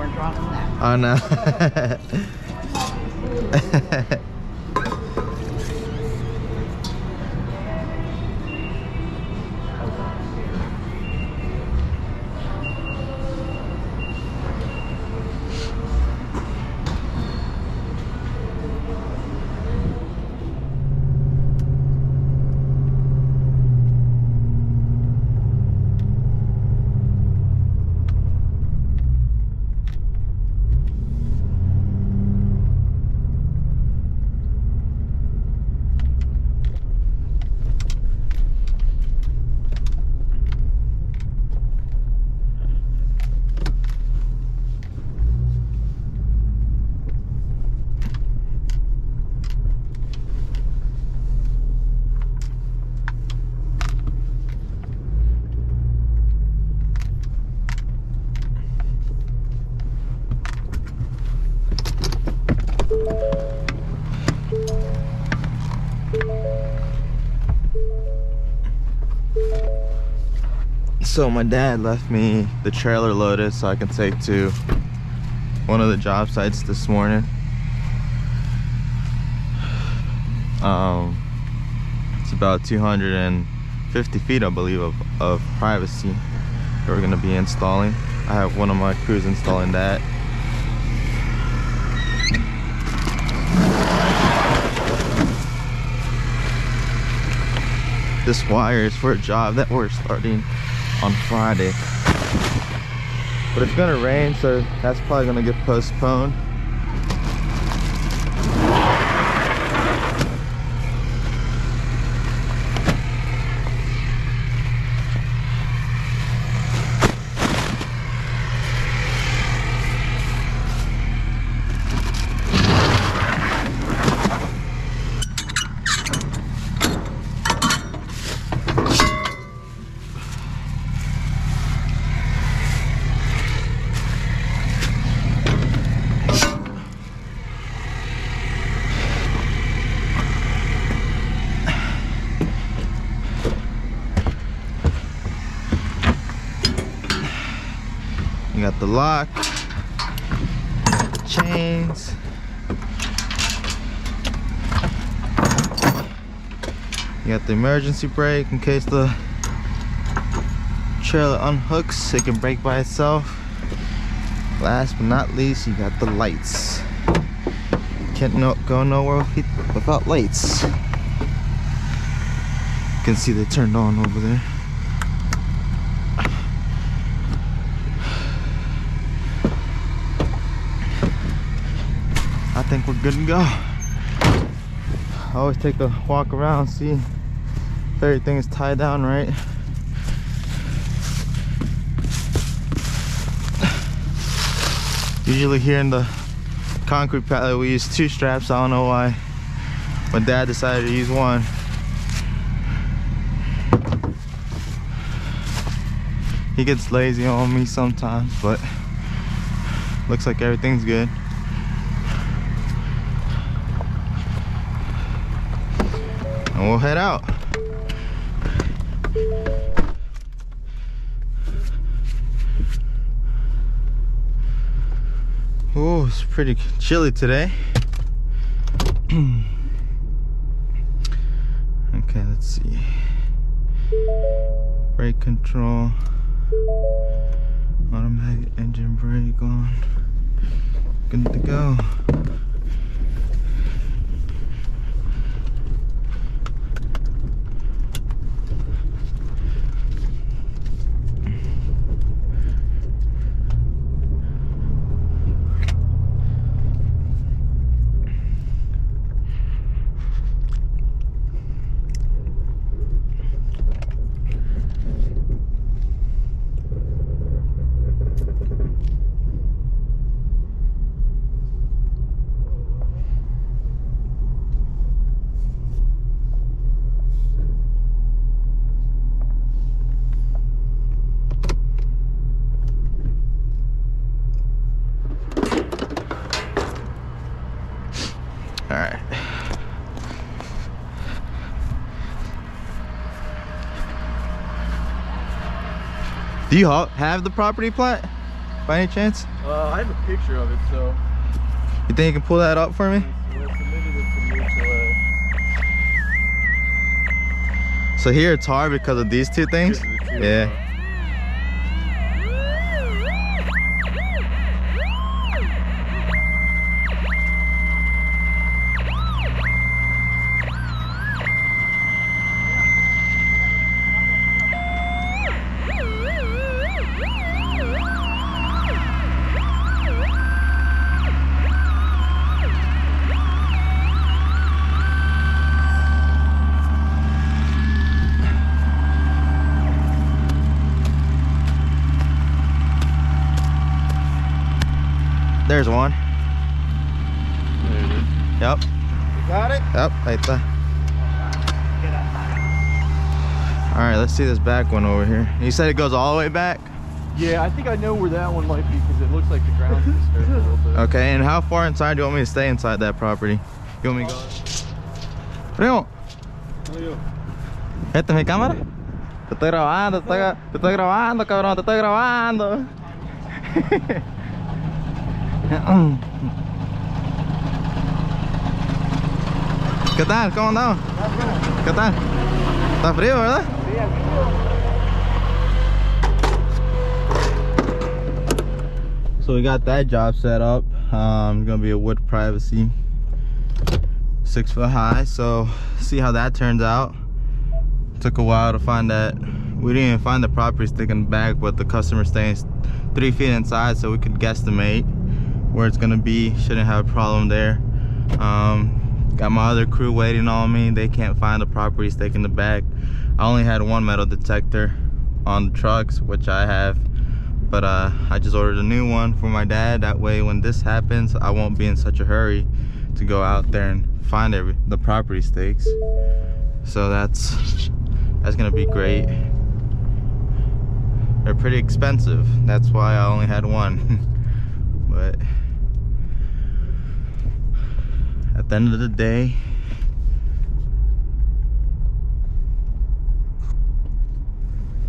more drunk than that. Oh no. So my dad left me the trailer loaded so I can take to one of the job sites this morning. It's about 250 feet, I believe, of privacy that we're gonna be installing. I have one of my crews installing that. This wire is for a job that we're starting on Friday, but it's gonna rain, so that's probably gonna get postponed. You got the lock, the chains, you got the emergency brake in case the trailer unhooks, it can brake by itself. Last but not least, you got the lights. Can't go nowhere without lights. You can see they turned on over there. I think we're good to go. I always take a walk around, see if everything is tied down right. Usually here in the concrete pallet we use 2 straps. I don't know why my dad decided to use 1. He gets lazy on me sometimes, but looks like everything's good. And we'll head out. Oh, it's pretty chilly today. Okay, let's see. Brake control. Automatic engine brake on. Good to go. All right. Do you have the property plat? by any chance? I have a picture of it, so. You think you can pull that up for me? We'll submit it to mutual. So here it's hard because of these two things? Yeah. There's one. There it is. Yep. You got it? Yep, right there. Alright, let's see this back one over here. You said it goes all the way back? Yeah, I think I know where that one might be because it looks like the ground's disturbed a little bit. Okay, and how far inside do you want me to stay inside that property? You want me to go? Primo, ¿esta es mi cámara? Te estoy grabando, te estoy grabando, cabrón, te estoy grabando. ¿Qué tal? ¿Cómo andamos? ¿Qué tal? Está frío, ¿verdad? So we got that job set up. It's gonna be a wood privacy, 6 foot high. So see how that turns out. Took a while to find that. We didn't even find the property stick in the back, but the customer staying 3 feet inside, so we could guesstimate where it's gonna be. Shouldn't have a problem there. Got my other crew waiting on me. They can't find the property stake in the back. I only had one metal detector on the trucks, which I have, but I just ordered a new one for my dad. That way when this happens, I won't be in such a hurry to go out there and find the property stakes. So that's gonna be great. They're pretty expensive. That's why I only had one. But at the end of the day,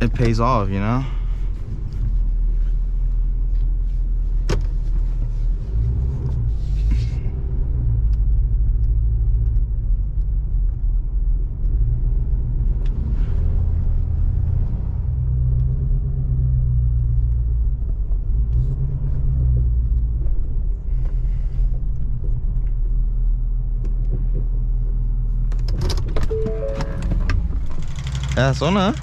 it pays off, you know? Esa zona, ¿eh?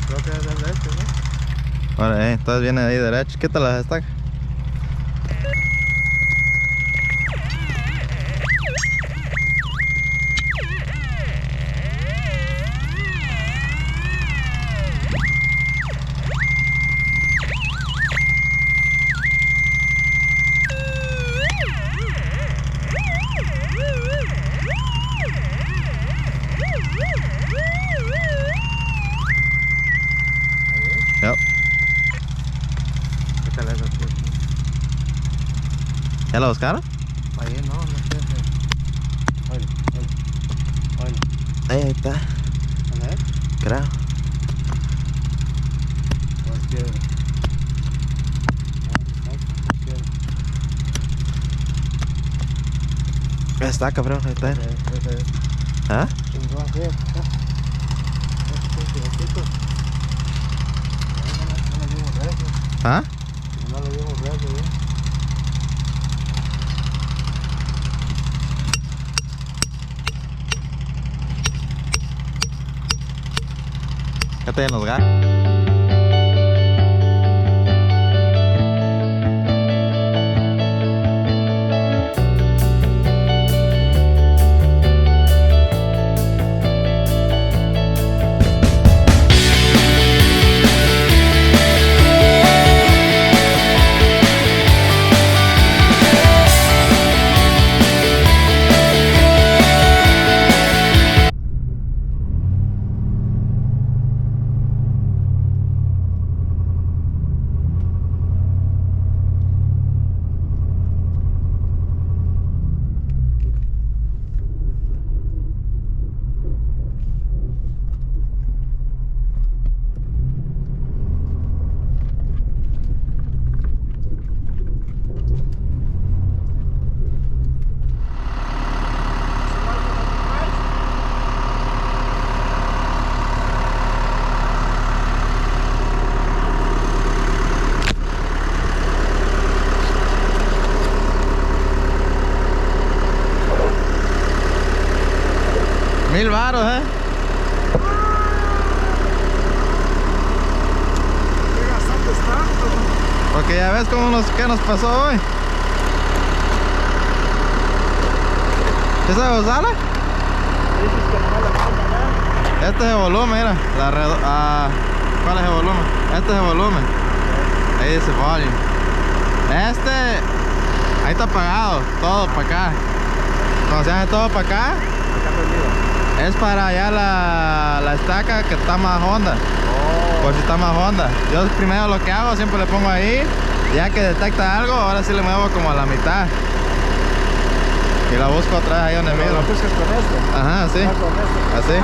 Creo que es de derecho, ¿no? Ahora, estás bien ahí derecho. ¿Qué tal las estacas? Yep. ¿Qué tal es así? ¿Ya la buscaron? Ahí no sé. Oye. Ahí está. ¿A ver? Creo. Está cabrón, ahí está. ¿Ah? ¿Ah? No le dimos rezo, ¿eh? ¿Qué te los gatos? 1000 varos, ¿eh? ¿Qué gastantes tanto? Porque ya ves qué nos pasó hoy. ¿Esa es Gonzala? Dices que no la falta, Este es el volumen, mira. ¿Cuál es el volumen? Este es el volumen. Ahí dice volume. Ahí está apagado, todo para acá. Cuando se hace todo para acá, es para allá la estaca que está más honda. Por si está más honda. Yo primero lo que hago, siempre le pongo ahí. Ya que detecta algo, ahora sí le muevo como a la mitad. Y la busco otra vez ahí donde Pero miro. lo buscas con esto. Ajá, sí. Ah, con esto. Así.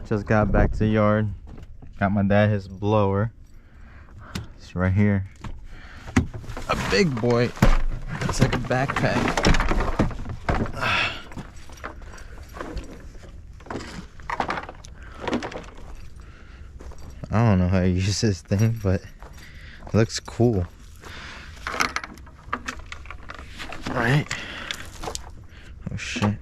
Just got back to the yard. Got my dad his blower. It's right here. A big boy. It's like a backpack. I don't know how to use this thing, but it looks cool. Right? Oh shit.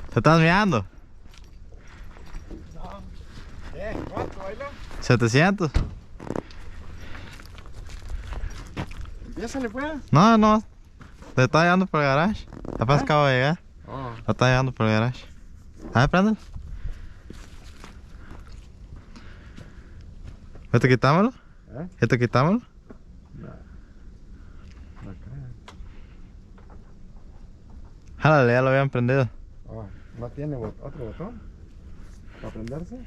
¿Te estás mirando? No. ¿Cuánto, bailo? 700. Empiézale, pues. No. Te está llevando por el garage. Apenas acabo de llegar. Oh. Lo está llevando por el garage. A ver, préndelo. ¿Este quitámoslo? ¿Eh? ¿Este quitámoslo? No. No creo. Jálale, ya lo habían prendido. Oh, ¿no tiene otro botón para prenderse?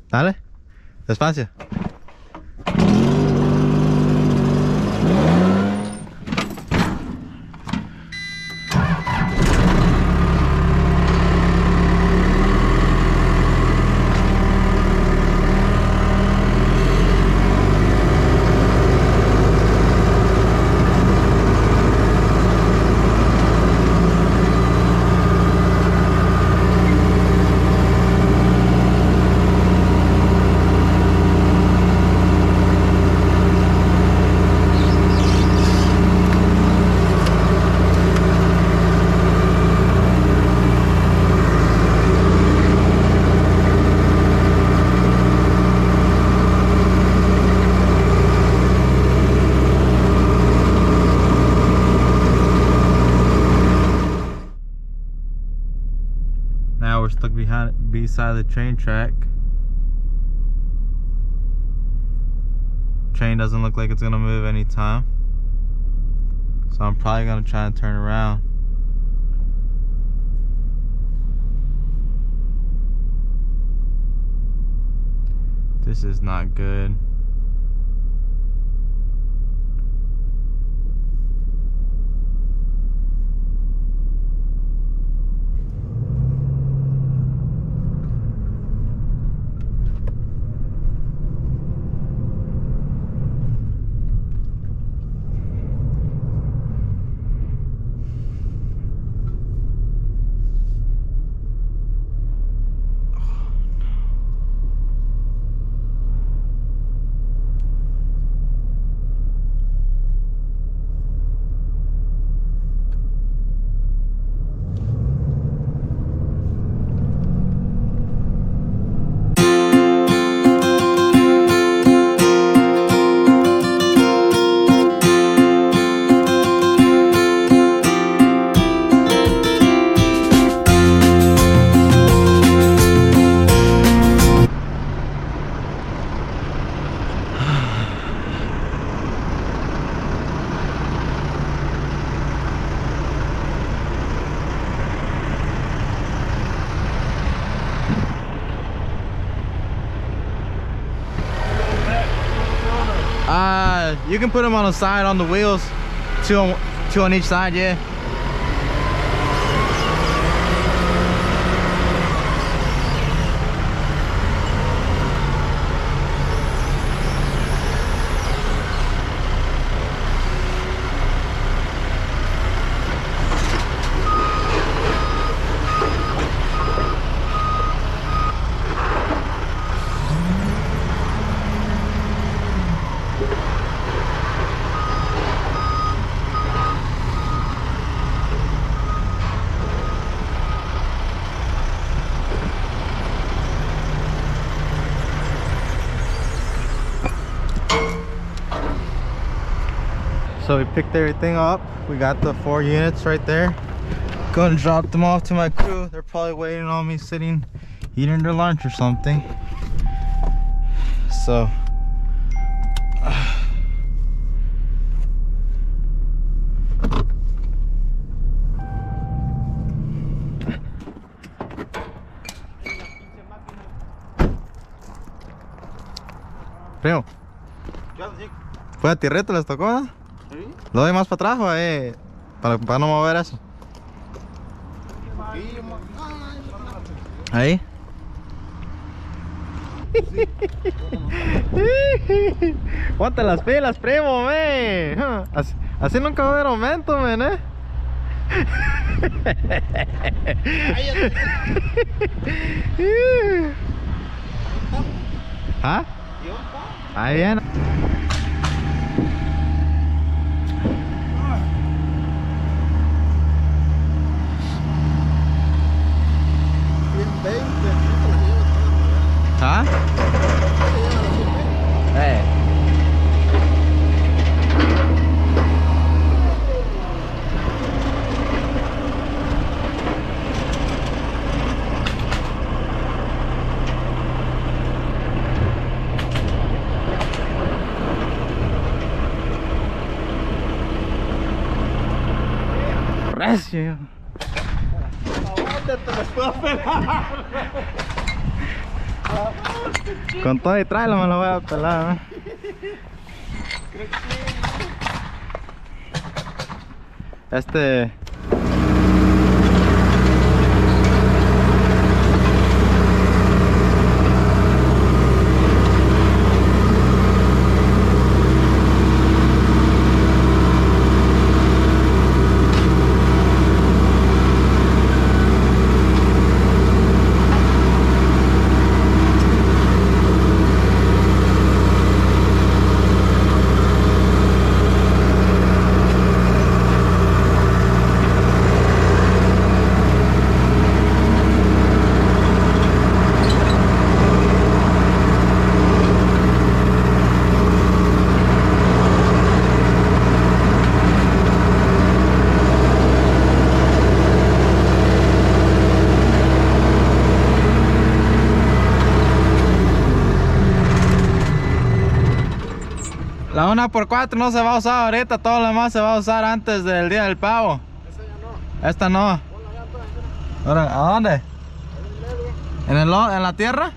Dale. Despacio. Now we're stuck beside the train track. Train doesn't look like it's gonna move anytime. So I'm probably gonna try and turn around. This is not good. You can put them on the side on the wheels, two on each side, yeah. So we picked everything up. We got the 4 units right there. Gonna drop them off to my crew. They're probably waiting on me, sitting, eating their lunch or something. So Primo, ¿fue a tierreta les tocó? ¿Eh? ¿Sí? ¿Lo doy más para atrás o para no mover eso? Ahí. Ponte las pilas, primo, man. Así nunca va a haber aumento, man, ¿Ah? Ahí viene. ¿Ah? Recio. Con todo y tráelo me lo voy a pelar, ¿eh? La 1x4 no se va a usar ahorita, todo lo demás se va a usar antes del día del pavo. Esa ya no. Esta no. Ahora, ¿a dónde? ¿En la tierra?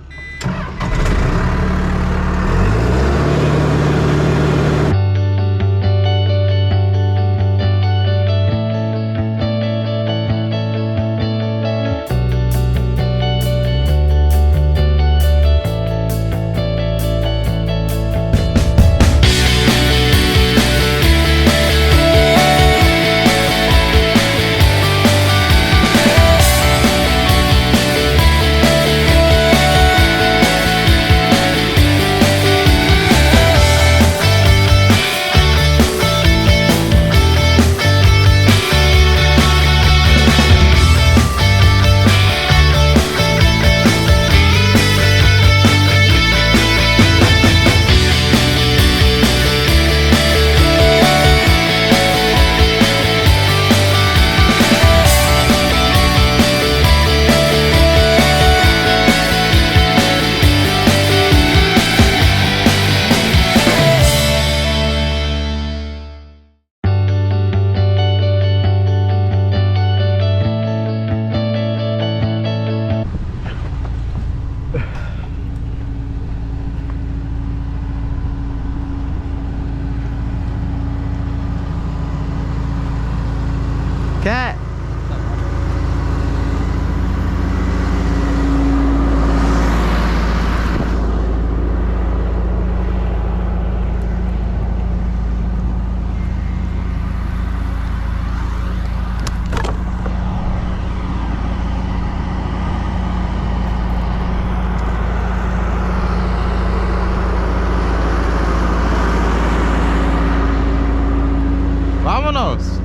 Vámonos.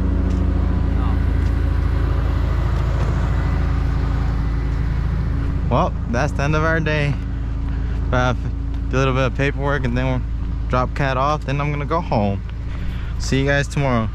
Well, that's the end of our day. Do a little bit of paperwork and then we'll drop Cat off. Then I'm gonna go home. See you guys tomorrow.